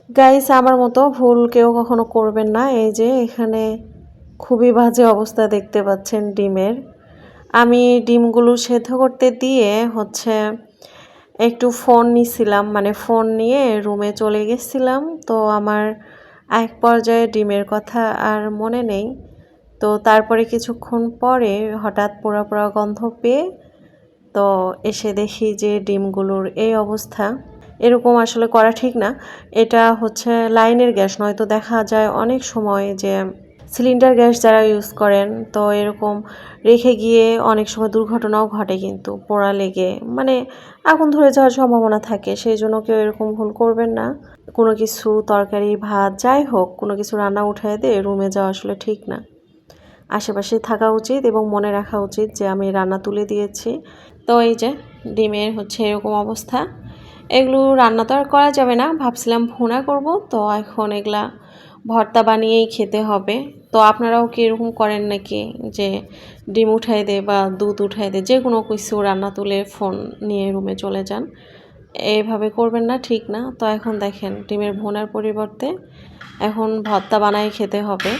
Guys আমার মতো ভুল কেউ কখনো করবেন না। এই যে এখানে খুবই বাজে অবস্থা দেখতে পাচ্ছেন ডিমের। আমি ডিমগুলো সেদ্ধ করতে দিয়ে একটু ফোন নিছিলাম, মানে ফোন নিয়ে রুমে চলে গেছিলাম। তো আমার এক পর্যায়ে ডিমের কথা আর মনে নেই। তো তারপরে কিছুক্ষণ পরে হঠাৎ পোড়া পোড়া গন্ধ পেয়ে তো এসে দেখি যে ডিমগুলোর এই অবস্থা। এরকম আসলে করা ঠিক না। এটা লাইনের গ্যাস, নয়তো দেখা যায় অনেক সময় যে সিলিন্ডার গ্যাস যারা ইউজ করেন তো এরকম রেখে গিয়ে অনেক সময় দুর্ঘটনাও ঘটে, কিন্তু পোড়া লেগে মানে আগুন ধরে যাওয়ার সম্ভাবনা থাকে। সেই জন্য কেউ এরকম ভুল করবেন না। কোনো কিছু তরকারি ভাত যাই হোক কোনো কিছু রান্না উঠায় দিয়ে রুমে যাওয়া আসলে ঠিক না। আশেপাশে থাকা উচিত এবং মনে রাখা উচিত যে আমি রান্না তুলে দিয়েছি। তো এই যে ডিমের এরকম অবস্থা। এগুলো রান্না তো আর করা যাবে না, ভাবছিলাম ভুনা করব। তো এখন এগুলা ভর্তা বানিয়েই খেতে হবে। তো আপনারাও কি এরকম করেন নাকি যে ডিম উঠাই দে বা দুধ উঠাই দে যে কোনো কিছু রান্না তুলে ফোন নিয়ে রুমে চলে যান? এইভাবে করবেন না, ঠিক না। তো এখন দেখেন ডিমের ভুনার পরিবর্তে এখন ভর্তা বানাই খেতে হবে।